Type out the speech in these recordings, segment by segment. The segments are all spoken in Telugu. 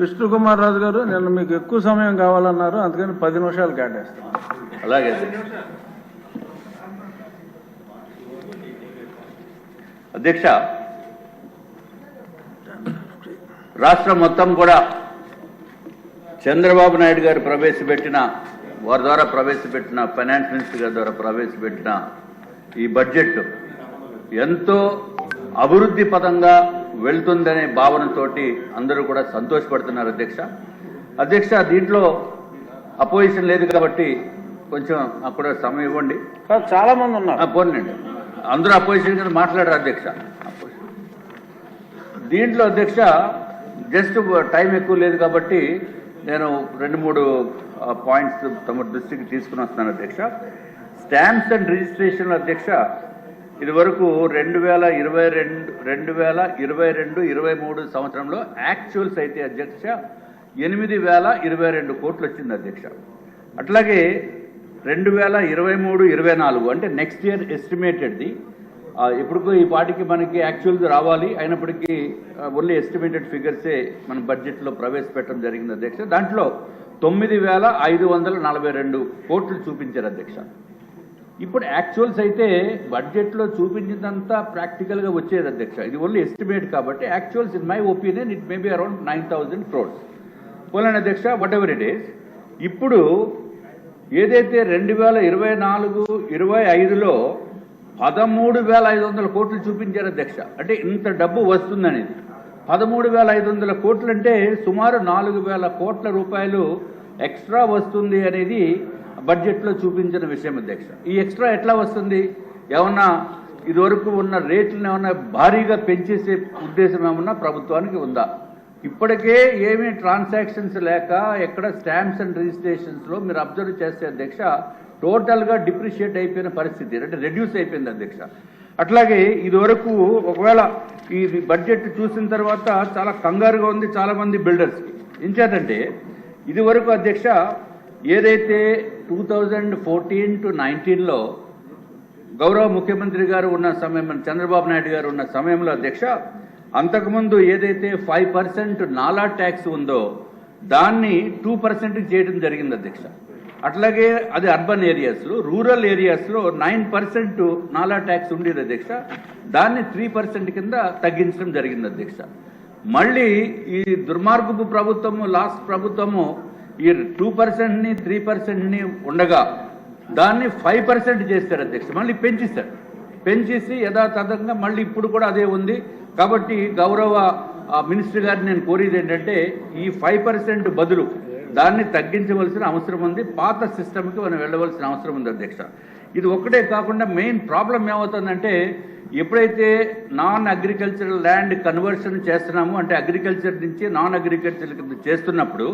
విష్ణు కుమార్ రాజు గారు నిన్న మీకు ఎక్కువ సమయం కావాలన్నారు, అందుకని 10 నిమిషాలు కేటాయిస్తాను. అలాగే అధ్యక్ష, రాష్ట్రం మొత్తం కూడా చంద్రబాబు నాయుడు గారు వారి ద్వారా ప్రవేశపెట్టిన ఫైనాన్స్ మినిస్టర్ గారి ద్వారా ప్రవేశపెట్టిన ఈ బడ్జెట్ ఎంతో అభివృద్ధి పదంగా వెళ్తుందనే భావనతోటి అందరూ కూడా సంతోషపడుతున్నారు అధ్యక్ష. దీంట్లో అపోజిషన్ లేదు కాబట్టి కొంచెం అక్కడ సమయం ఇవ్వండి. చాలా మంది ఉన్నారు, పోనండి, అందరూ అపోజిషన్ కింద మాట్లాడారు అధ్యక్ష. దీంట్లో అధ్యక్ష జస్ట్ టైం ఎక్కువ లేదు కాబట్టి నేను 2-3 పాయింట్స్ తమ దృష్టికి తీసుకుని వస్తున్నాను అధ్యక్ష. స్టాంప్స్ అండ్ రిజిస్ట్రేషన్ అధ్యక్ష, ఇది వరకు 2022-23 సంవత్సరంలో యాక్చువల్స్ అయితే అధ్యక్ష 8,022 కోట్లు వచ్చింది అధ్యక్ష. అట్లాగే 2023-24 అంటే నెక్స్ట్ ఇయర్ ఎస్టిమేటెడ్ది ఎప్పటికో ఈ పాటికి మనకి యాక్చువల్స్ రావాలి, అయినప్పటికీ ఓన్లీ ఎస్టిమేటెడ్ ఫిగర్సే మన బడ్జెట్లో ప్రవేశపెట్టడం జరిగింది అధ్యక్ష. దాంట్లో 9,542 కోట్లు చూపించారు అధ్యక్ష. ఇప్పుడు యాక్చువల్స్ అయితే బడ్జెట్లో చూపించినంత ప్రాక్టికల్గా వచ్చేది అధ్యక్ష. ఇది ఓన్లీ ఎస్టిమేట్ కాబట్టి actuals in my opinion it may be around 9,000 crores. పోలేండి అధ్యక్ష, వాట్ ఎవర్ ఇట్ ఈస్. ఇప్పుడు ఏదైతే 2024-25లో 13,500 కోట్లు చూపించారు అధ్యక్ష. అంటే ఇంత డబ్బు వస్తుందనేది 13,500 కోట్లు అంటే సుమారు 4,000 కోట్ల రూపాయలు ఎక్స్ట్రా వస్తుంది అనేది బడ్జెట్లో చూపించిన విషయం అధ్యక్ష. ఈ ఎక్స్ట్రా ఎట్లా వస్తుంది? ఏమన్నా ఇదివరకు ఉన్న రేట్లను ఏమన్నా భారీగా పెంచేసే ఉద్దేశం ఏమన్నా ప్రభుత్వానికి ఉందా? ఇప్పటికే ఏమీ ట్రాన్సాక్షన్స్ లేక ఎక్కడ స్టాంప్స్ అండ్ రిజిస్ట్రేషన్స్లో మీరు అబ్జర్వ్ చేస్తే అధ్యక్ష టోటల్గా డిప్రిషియేట్ అయిపోయిన పరిస్థితి, అంటే రెడ్యూస్ అయిపోయింది అధ్యక్ష. అట్లాగే ఇదివరకు ఒకవేళ ఈ బడ్జెట్ చూసిన తర్వాత చాలా కంగారుగా ఉంది చాలామంది బిల్డర్స్కి. ఇంచేతంటే ఇదివరకు అధ్యక్ష ఏదైతే 2014-19లో గౌరవ ముఖ్యమంత్రి గారు ఉన్న సమయం, చంద్రబాబు నాయుడు గారు ఉన్న సమయంలో అధ్యక్ష, అంతకుముందు ఏదైతే 5% నాలా ట్యాక్స్ ఉందో దాన్ని 2% చేయడం జరిగింది అధ్యక్ష. అట్లాగే అది అర్బన్ ఏరియాస్లో, రూరల్ ఏరియాస్లో 9% నాలా ట్యాక్స్ ఉండేది అధ్యక్ష. దాన్ని 3% కింద తగ్గించడం జరిగింది అధ్యక్ష. మళ్ళీ ఈ దుర్మార్గపు ప్రభుత్వము, లాస్ట్ ప్రభుత్వము ఈ 2%ని 3%ని ఉండగా దాన్ని 5% చేస్తారు అధ్యక్ష. మళ్ళీ పెంచేసి యథాతథంగా మళ్ళీ ఇప్పుడు కూడా అదే ఉంది. కాబట్టి గౌరవ మినిస్టర్ గారిని నేను కోరేది ఏంటంటే ఈ 5% బదులు దాన్ని తగ్గించవలసిన అవసరం ఉంది, పాత సిస్టమ్కి మనం వెళ్ళవలసిన అవసరం ఉంది అధ్యక్ష. ఇది ఒక్కటే కాకుండా మెయిన్ ప్రాబ్లం ఏమవుతుందంటే ఎప్పుడైతే నాన్ అగ్రికల్చరల్ ల్యాండ్ కన్వర్షన్ చేస్తున్నామో, అంటే అగ్రికల్చర్ నుంచి నాన్ అగ్రికల్చర్ కింద చేస్తున్నప్పుడు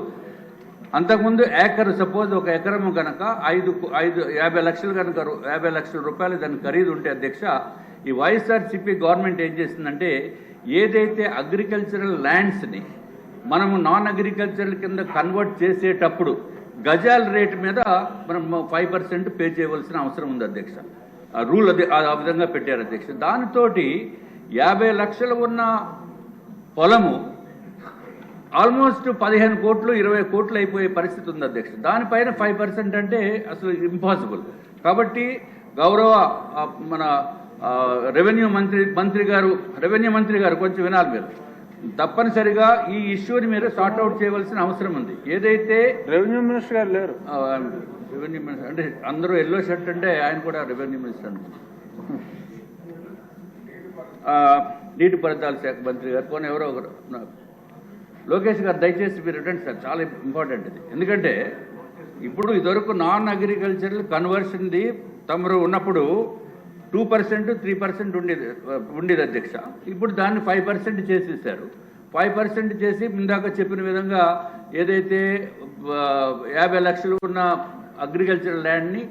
అంతకుముందు ఏకర్, సపోజ్ ఒక ఎకరము కనుక 50 లక్షలు కనుక 50 లక్షల రూపాయలు దాని ఖరీదు ఉంటే అధ్యక్ష, ఈ వైఎస్ఆర్సీపీ గవర్నమెంట్ ఏం చేస్తుందంటే ఏదైతే అగ్రికల్చరల్ ల్యాండ్స్ని మనము నాన్ అగ్రికల్చరల్ కింద కన్వర్ట్ చేసేటప్పుడు గజాల రేటు మీద మనం 5% పే చేయవలసిన అవసరం ఉంది అధ్యక్ష. రూల్ అది ఆ విధంగా పెట్టారు అధ్యక్ష. దానితోటి 50 లక్షలు ఉన్న పొలము ఆల్మోస్ట్ 15 కోట్లు 20 కోట్లు అయిపోయే పరిస్థితి ఉంది అధ్యక్ష. దానిపైన 5% అంటే అసలు ఇంపాసిబుల్. కాబట్టి గౌరవ మన రెవెన్యూ మంత్రి గారు కొంచెం వినాలి. మీరు తప్పనిసరిగా ఈ ఇష్యూని మీరు సార్ట్అవుట్ చేయవలసిన అవసరం ఉంది. ఏదైతే రెవెన్యూ మినిస్టర్ గారు లేరు, రెవెన్యూ మినిస్టర్ అంటే అందరూ ఎల్లో షర్ట్ అంటే ఆయన కూడా రెవెన్యూ మినిస్టర్ అంటే నీటిపారుదల శాఖ మంత్రి గారు పోనీ ఎవరో ఒకరు, లోకేష్ గారు దయచేసి మీరు రిటర్న్ సార్, చాలా ఇంపార్టెంట్ ఇది. ఎందుకంటే ఇప్పుడు ఇదివరకు నాన్ అగ్రికల్చరల్ కన్వర్షన్ది తమరు ఉన్నప్పుడు 2% 3% ఉండేది అధ్యక్ష. ఇప్పుడు దాన్ని 5% చేసేసారు. 5% చేసి ఇందాక చెప్పిన విధంగా ఏదైతే 50 లక్షలు ఉన్న అగ్రికల్చరల్ ల్యాండ్ని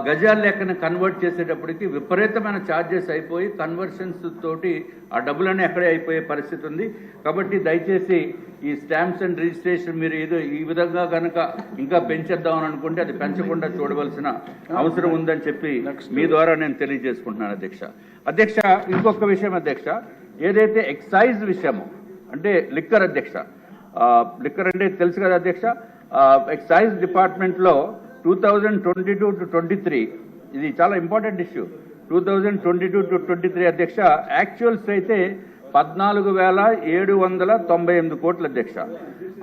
గజాల లెక్కన కన్వర్ట్ చేసేటప్పటికి విపరీతమైన ఛార్జెస్ అయిపోయి కన్వర్షన్స్ తోటి ఆ డబ్బులన్నీ అక్కడే అయిపోయే పరిస్థితి ఉంది. కాబట్టి దయచేసి ఈ స్టాంప్స్ అండ్ రిజిస్ట్రేషన్ మీరు ఏదో ఈ విధంగా కనుక ఇంకా పెంచేద్దామని అనుకుంటే అది పెంచకుండా చూడవలసిన అవసరం ఉందని చెప్పి మీ ద్వారా నేను తెలియజేసుకుంటున్నాను అధ్యక్ష. ఇంకొక విషయం అధ్యక్ష, ఏదైతే ఎక్సైజ్ విషయము అంటే లిక్కర్ అధ్యక్ష, లిక్కర్ అంటే తెలుసు కదా అధ్యక్ష. ఎక్సైజ్ డిపార్ట్మెంట్లో 2022 to 23 ఇది చాలా ఇంపార్టెంట్ ఇష్యూ. 2022 to 23 అధ్యక్ష యాక్చువల్స్ అయితే 14,798 కోట్ల అధ్యక్ష.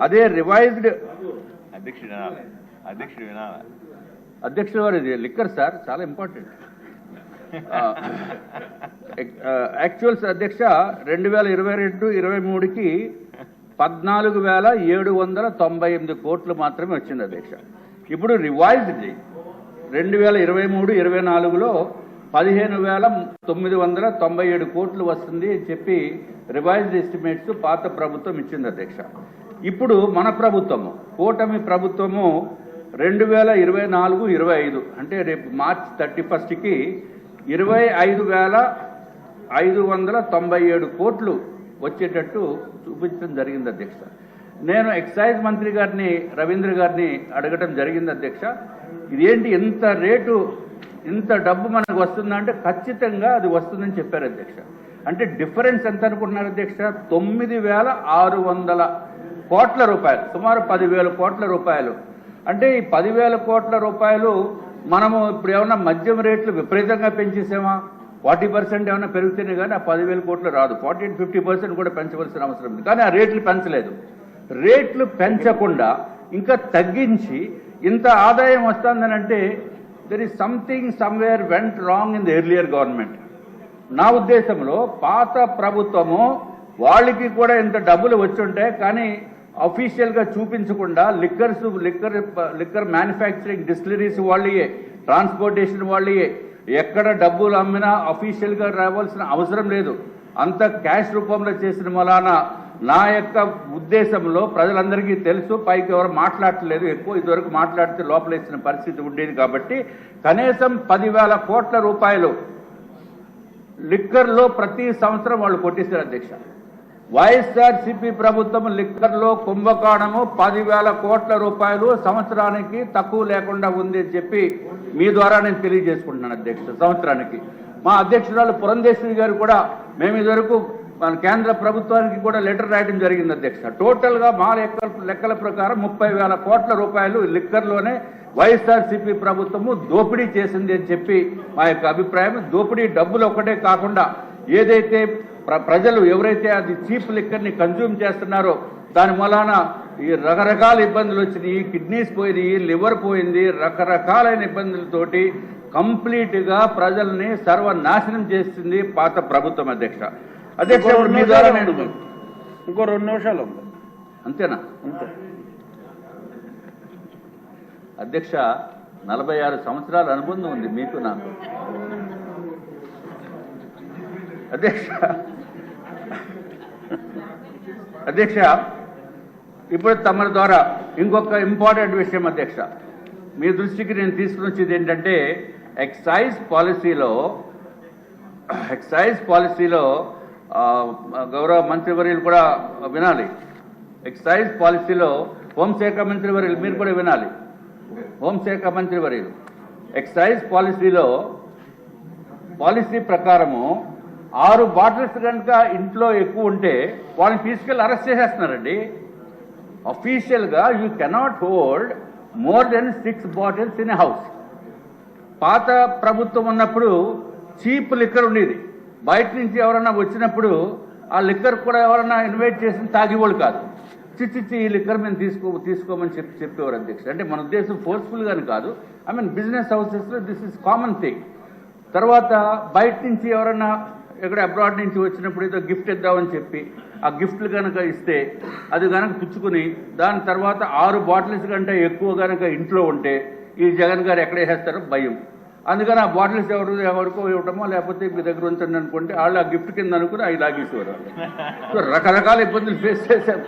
అదే రివైజ్డ్ అధ్యక్షుడు వారు ఇది లిక్కర్ సార్ చాలా ఇంపార్టెంట్. యాక్చువల్స్ అధ్యక్ష 2022-23కి 14,798 కోట్లు మాత్రమే వచ్చింది అధ్యక్ష. ఇప్పుడు రివైజ్డ్ 2023-24లో 15,997 కోట్లు వస్తుంది అని చెప్పి రివైజ్డ్ ఎస్టిమేట్స్ పాత ప్రభుత్వం ఇచ్చింది అధ్యక్ష. ఇప్పుడు మన ప్రభుత్వము కూటమి ప్రభుత్వము 2024-25 అంటే రేపు మార్చ్ 31కి 25,597 కోట్లు వచ్చేటట్టు చూపించడం జరిగింది అధ్యక్ష. నేను ఎక్సైజ్ మంత్రి గారిని రవీంద్ర గారిని అడగటం జరిగింది అధ్యక్ష. ఇదేంటి ఎంత రేటు ఇంత డబ్బు మనకు వస్తుందంటే ఖచ్చితంగా అది వస్తుందని చెప్పారు అధ్యక్ష. అంటే డిఫరెన్స్ ఎంత అనుకుంటున్నారు అధ్యక్ష? 9,600 కోట్ల రూపాయలు, సుమారు 10,000 కోట్ల రూపాయలు. అంటే ఈ 10,000 కోట్ల రూపాయలు మనము ఇప్పుడు ఏమన్నా మద్యం రేట్లు విపరీతంగా పెంచేసామా? 40% ఏమైనా పెరుగుతూనే కానీ ఆ 10,000 కోట్లు రాదు. 40-50% కూడా పెంచవలసిన అవసరం ఉంది. కానీ ఆ రేట్లు పెంచలేదు. రేట్లు పెంచకుండా ఇంకా తగ్గించి ఇంత ఆదాయం వస్తుందని అంటే there is something somewhere went wrong in the earlier government. నా ఉద్దేశంలో పాత ప్రభుత్వము వాళ్ళకి కూడా ఇంత డబ్బులు వచ్చుంటాయి కానీ అఫీషియల్గా చూపించకుండా లిక్కర్ మ్యానుఫ్యాక్చరింగ్ డిస్టిలరీస్ వాళ్ళయే, ట్రాన్స్పోర్టేషన్ వాళ్ళయే, ఎక్కడ డబ్బులు అమ్మినా అఫీషియల్గా రావాల్సిన అవసరం లేదు. అంత క్యాష్ రూపంలో చేసిన మూలాన నా యొక్క ఉద్దేశంలో ప్రజలందరికీ తెలుసు. పైకి ఎవరు మాట్లాడట్లేదు, ఎక్కువ ఇదివరకు మాట్లాడితే లోపలేసిన పరిస్థితి ఉండేది. కాబట్టి కనీసం 10,000 కోట్ల రూపాయలు లిక్కర్లో ప్రతి సంవత్సరం వాళ్ళు కొట్టేశారు అధ్యక్ష. వైఎస్ఆర్సీపీ ప్రభుత్వం లిక్కర్లో కుంభకోణము 10,000 కోట్ల రూపాయలు సంవత్సరానికి తక్కువ లేకుండా ఉంది అని చెప్పి మీ ద్వారా నేను తెలియజేసుకుంటున్నాను అధ్యక్ష. సంవత్సరానికి మా అధ్యక్షురాలు పురంధేశ్వరి గారు కూడా మేము ఇదివరకు మన కేంద్ర ప్రభుత్వానికి కూడా లెటర్ రాయడం జరిగింది అధ్యక్ష. టోటల్గా మా లెక్కల ప్రకారం 30,000 కోట్ల రూపాయలు లిక్కర్లోనే వైఎస్ఆర్సీపీ ప్రభుత్వము దోపిడీ చేసింది అని చెప్పి మా యొక్క అభిప్రాయం. దోపిడీ డబ్బులు ఒకటే కాకుండా ఏదైతే ప్రజలు ఎవరైతే అది చీప్ లిక్కర్ని కన్జ్యూమ్ చేస్తున్నారో దాని మూలాన ఈ రకరకాల ఇబ్బందులు వచ్చినాయి. ఈ కిడ్నీస్ పోయినాయి, లివర్ పోయింది, రకరకాలైన ఇబ్బందులతోటి కంప్లీట్గా ప్రజల్ని సర్వనాశనం చేస్తుంది పాత ప్రభుత్వం అధ్యక్ష. అధ్యక్ష మీ ద్వారా నేను ఇంకో 2 నిమిషాలు ఉంది. అంతేనా? అంతే అధ్యక్ష. 46 సంవత్సరాల అనుబంధం ఉంది మీకు నాకు అధ్యక్ష. ఇప్పుడు తమ ద్వారా ఇంకొక ఇంపార్టెంట్ విషయం అధ్యక్ష మీ దృష్టికి నేను తీసుకుని వచ్చేది ఏంటంటే ఎక్సైజ్ పాలసీలో గౌరవ మంత్రివర్యులు కూడా వినాలి. ఎక్సైజ్ పాలసీలో హోంశాఖ మంత్రివర్యులు మీరు కూడా వినాలి. హోంశాఖ మంత్రివర్యులు ఎక్సైజ్ పాలసీ ప్రకారము 6 బాటిల్స్ కనుక ఇంట్లో ఎక్కువ ఉంటే వాళ్ళని తీసుకెళ్ళి అరెస్ట్ చేసేస్తున్నారండి. అఫీషియల్గా you cannot hold more than 6 bottles in a house. పాత ప్రభుత్వం ఉన్నప్పుడు చీప్ లిక్కర్ ఉండేది. బయట నుంచి ఎవరన్నా వచ్చినప్పుడు ఆ లిక్కర్ కూడా ఎవరన్నా ఇన్వైట్ చేసి తాగేవాళ్ళు కాదు. చిచ్చి ఈ లిక్కర్ మేము తీసుకోమని చెప్పేవారు అధ్యక్ష. అంటే మన ఉద్దేశం ఫోర్స్ఫుల్గాని కాదు. ఐ మీన్ బిజినెస్ హౌసెస్లో దిస్ ఇస్ కామన్ థింగ్. తర్వాత బయట నుంచి ఎవరన్నా ఎక్కడ అబ్రాడ్ నుంచి వచ్చినప్పుడు ఏదో గిఫ్ట్ ఇద్దామని చెప్పి ఆ గిఫ్ట్లు కనుక ఇస్తే అది కనుక పుచ్చుకుని దాని తర్వాత 6 బాటిల్స్ కంటే ఎక్కువ కనుక ఇంట్లో ఉంటే ఈ జగన్ గారు ఎక్కడ వేసేస్తారో భయం. అందుకని ఆ బాటిల్స్ ఎవరికో ఇవ్వటమో లేకపోతే మీ దగ్గర ఉంచండి అనుకుంటే వాళ్ళు ఆ గిఫ్ట్ కింద అనుకుని అవి లాగేసేవారు. సో రకరకాల ఇబ్బందులు ఫేస్ చేశారు.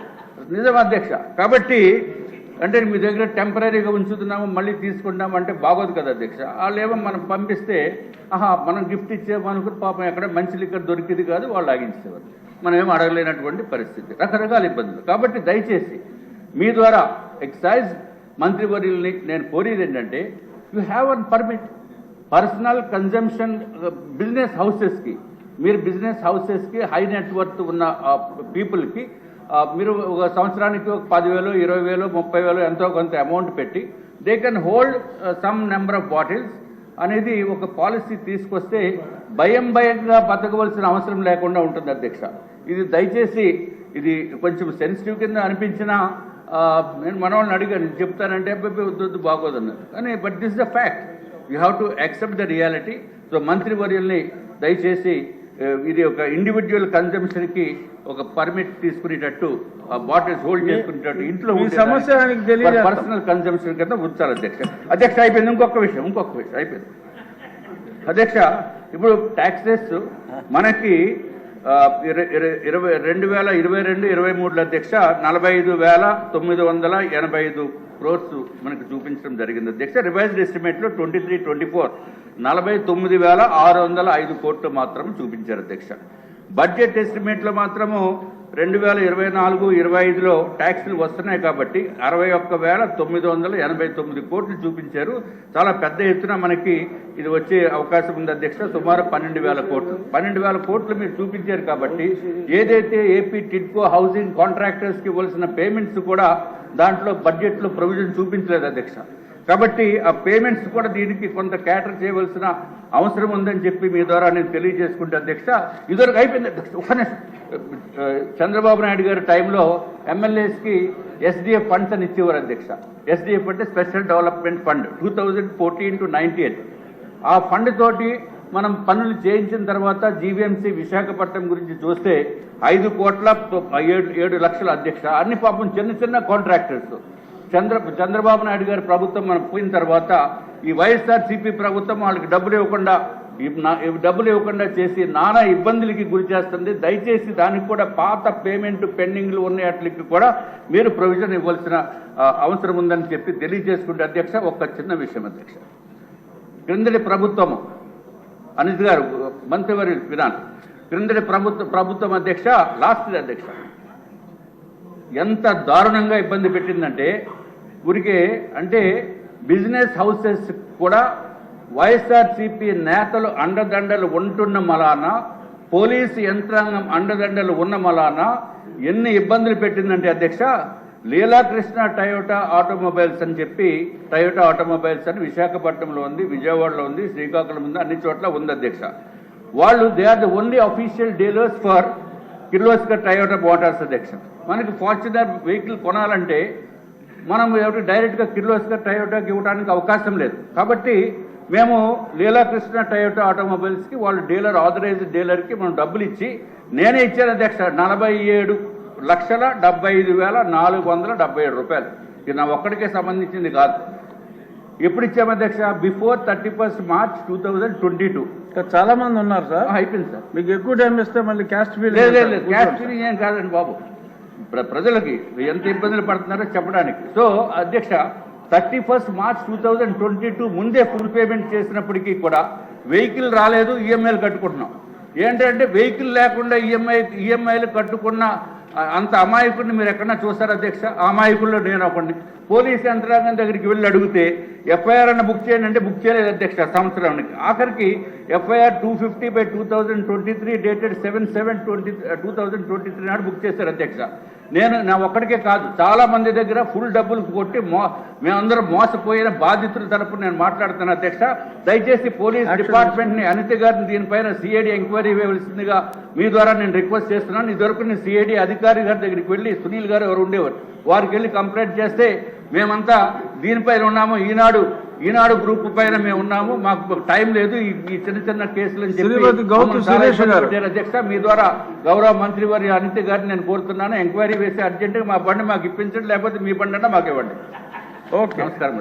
నిజం అధ్యక్ష. కాబట్టి అంటే మీ దగ్గర టెంపరీగా ఉంచుతున్నాము మళ్ళీ తీసుకుంటాము అంటే బాగోదు కదా అధ్యక్ష. వాళ్ళు ఏమో మనం పంపిస్తే మనం గిఫ్ట్ ఇచ్చేమనుకుని పాపం ఎక్కడ మంచి లిక్కర్ దొరికింది కాదు వాళ్ళు ఆగించేవారు. మనం ఏం అడగలేనటువంటి పరిస్థితి, రకరకాల ఇబ్బందులు. కాబట్టి దయచేసి మీ ద్వారా ఎక్సైజ్ మంత్రివర్యుల్ని నేను కోరేది ఏంటంటే you have an permit personal consumption business హౌసెస్కి, మీరు బిజినెస్ హౌసెస్కి హై నెట్వర్త్ ఉన్న పీపుల్కి మీరు ఒక సంవత్సరానికి ఒక 10,000, 20,000, 30,000 ఎంతో కొంత అమౌంట్ పెట్టి they can hold some number of bottles అనేది ఒక పాలసీ తీసుకొస్తే భయంగా బతకవలసిన అవసరం లేకుండా ఉంటుంది అధ్యక్ష. ఇది దయచేసి ఇది కొంచెం సెన్సిటివ్ కింద అనిపించినా నేను మన వాళ్ళని అడిగాను, చెప్తానంటే వద్దు బాగోదన్నారు. కానీ but this the fact, you have to accept the reality. So మంత్రివర్యుల్ని దయచేసి ఇది ఒక ఇండివిజువల్ కన్జంప్షన్కి ఒక పర్మిట్ తీసుకునేటట్టు, బాటిల్స్ హోల్డ్ చేసుకునేటట్టు ఇంట్లో పర్సనల్ కన్జంప్షన్ కింద ఉంచాలి అధ్యక్ష. అయిపోయింది. ఇంకొక విషయం అయిపోయింది అధ్యక్ష. ఇప్పుడు ట్యాక్సెస్ మనకి 2022-23 అధ్యక్ష 45,985 crores మనకు చూపించడం జరిగింది అధ్యక్ష. రివైజ్డ్ ఎస్టిమేట్లో 23-24 49,605 కోట్లు మాత్రం చూపించారు అధ్యక్ష. బడ్జెట్ ఎస్టిమేట్లో మాత్రము 2024-25లో ట్యాక్సులు వస్తున్నాయి కాబట్టి 61,989 కోట్లు చూపించారు. చాలా పెద్ద ఎత్తున మనకి ఇది వచ్చే అవకాశం ఉంది అధ్యక్ష. సుమారు 12,000 కోట్లు 12,000 కోట్లు మీరు చూపించారు కాబట్టి ఏదైతే ఏపీ టిడ్కో హౌసింగ్ కాంట్రాక్టర్స్కి ఇవ్వాల్సిన పేమెంట్స్ కూడా దాంట్లో బడ్జెట్లో ప్రొవిజన్ చూపించలేదు అధ్యక్ష. కాబట్టి ఆ పేమెంట్స్ కూడా దీనికి కొంత క్యాటర్ చేయవలసిన అవసరం ఉందని చెప్పి మీ ద్వారా నేను తెలియజేసుకుంటే అధ్యక్ష. ఇదివరకు అయిపోయింది అధ్యక్ష. చంద్రబాబు నాయుడు గారి టైంలో ఎమ్మెల్యేస్కి ఎస్డిఎఫ్ ఫండ్స్ అని ఇచ్చేవారు అధ్యక్ష. ఎస్డిఎఫ్ అంటే స్పెషల్ డెవలప్మెంట్ ఫండ్ 2014-98. ఆ ఫండ్ తోటి మనం పనులు చేయించిన తర్వాత జీవీఎంసీ విశాఖపట్నం గురించి చూస్తే 5,07,00,000 అధ్యక్ష. అన్ని పాపం చిన్న కాంట్రాక్టర్స్. చంద్రబాబు నాయుడు గారి ప్రభుత్వం మనం పోయిన తర్వాత ఈ వైఎస్ఆర్సీపీ ప్రభుత్వం వాళ్ళకి డబ్బులు ఇవ్వకుండా చేసి నానా ఇబ్బందులకి గురి చేస్తుంది. దయచేసి దానికి కూడా పాత పేమెంట్ పెండింగ్లు ఉన్నట్లకి కూడా మీరు ప్రొవిజన్ ఇవ్వాల్సిన అవసరం ఉందని చెప్పి తెలియజేసుకుంటే అధ్యక్ష. ఒక చిన్న విషయం అధ్యక్ష, క్రిందటి ప్రభుత్వము అనిల్ గారు మంత్రివర్యులు వినాలి. క్రిందటి ప్రభుత్వం అధ్యక్ష లాస్ట్ అధ్యక్ష ఎంత దారుణంగా ఇబ్బంది పెట్టిందంటే ఊరికే అంటే బిజినెస్ హౌసెస్ కూడా వైఎస్ఆర్సీపీ నేతలు అండదండలు ఉంటున్న మలాన, పోలీసు యంత్రాంగం అండదండలు ఉన్న మలాన ఎన్ని ఇబ్బందులు పెట్టిందంటే అధ్యక్ష. లీలాకృష్ణ టయోటా ఆటోమొబైల్స్ అని చెప్పి, టయోటా ఆటోమొబైల్స్ అని విశాఖపట్నంలో ఉంది, విజయవాడలో ఉంది, శ్రీకాకుళం ఉంది, అన్ని చోట్ల ఉంది అధ్యక్ష. వాళ్ళు they are the only official dealers for Kirloskar Toyota Motors అధ్యక్ష. మనకి ఫార్చునర్ వెహికల్ కొనాలంటే మనం ఎవరికి డైరెక్ట్గా కిర్లోస్కర్ టయోటాకి ఇవ్వడానికి అవకాశం లేదు. కాబట్టి మేము లీలాకృష్ణ టయోటా ఆటోమొబైల్స్కి వాళ్ళు డీలర్, ఆథరైజ్డ్ డీలర్కి మనం డబ్బులు ఇచ్చి నేనే ఇచ్చాను అధ్యక్ష. 47,75,477 రూపాయలు. ఇది నా ఒక్కడికే సంబంధించింది కాదు. ఎప్పుడు ఇచ్చాము అధ్యక్ష? Before 31st March 2022. చాలా మంది ఉన్నారు సార్. అయిపోయింది సార్. మీకు ఎక్కువ టైం ఇస్తే మళ్ళీ క్యాస్ట్ ఫీల్ లేదు. క్యాస్ట్ ఫీలింగ్ ఏం కాదండి బాబు, ప్రజలకి ఎంత ఇబ్బందులు పడుతున్నారో చెప్పడానికి. సో అధ్యక్ష 31st March 2022 ముందే ఫుల్ పేమెంట్ చేసినప్పటికీ కూడా వెహికల్ రాలేదు, ఈఎంఐలు కట్టుకుంటున్నాం. ఏంటంటే వెహికల్ లేకుండా ఈఎంఐలు కట్టుకున్న అంత అమాయకుడిని మీరు ఎక్కడన్నా చూస్తారా అధ్యక్ష? ఆ అమాయకుల్లో నేను ఒకటి. పోలీసు యంత్రాంగం దగ్గరికి వెళ్ళి అడిగితే ఎఫ్ఐఆర్ అన్న బుక్ చేయండి అంటే బుక్ చేయలేదు అధ్యక్ష సంవత్సరానికి. ఆఖరికి ఎఫ్ఐఆర్ 250/2023 డేటెడ్ 7/7/2023 నాడు బుక్ చేశారు అధ్యక్ష. నేను నా ఒక్కడికే కాదు, చాలా మంది దగ్గర ఫుల్ డబ్బులు కొట్టి మేమందరం మోసపోయిన బాధితుల తరపున నేను మాట్లాడుతున్నాను అధ్యక్ష. దయచేసి పోలీస్ డిపార్ట్మెంట్ని, అనిత గారిని దీనిపైన సిఐడి ఎంక్వైరీ వేయవలసిందిగా మీ ద్వారా నేను రిక్వెస్ట్ చేస్తున్నాను. ఇదివరకు నేను సిఐడి అధికారి గారి దగ్గరికి వెళ్ళి, సునీల్ గారు ఎవరు ఉండేవారు, వారికి వెళ్ళి కంప్లైంట్ చేస్తే మేమంతా దీనిపైన ఉన్నాము, ఈనాడు గ్రూప్ పైన మేము ఉన్నాము, మాకు టైం లేదు ఈ చిన్న కేసులు అని చెప్పి అధ్యక్ష. మీ ద్వారా గౌరవ మంత్రి వారి అనిత గారిని నేను కోరుతున్నాను, ఎంక్వైరీ వేసి అర్జెంటుగా మా బండి మాకు ఇప్పించండి, లేకపోతే మీ బండి అన్నా మాకు ఇవ్వండి. ఓకే, నమస్కారం.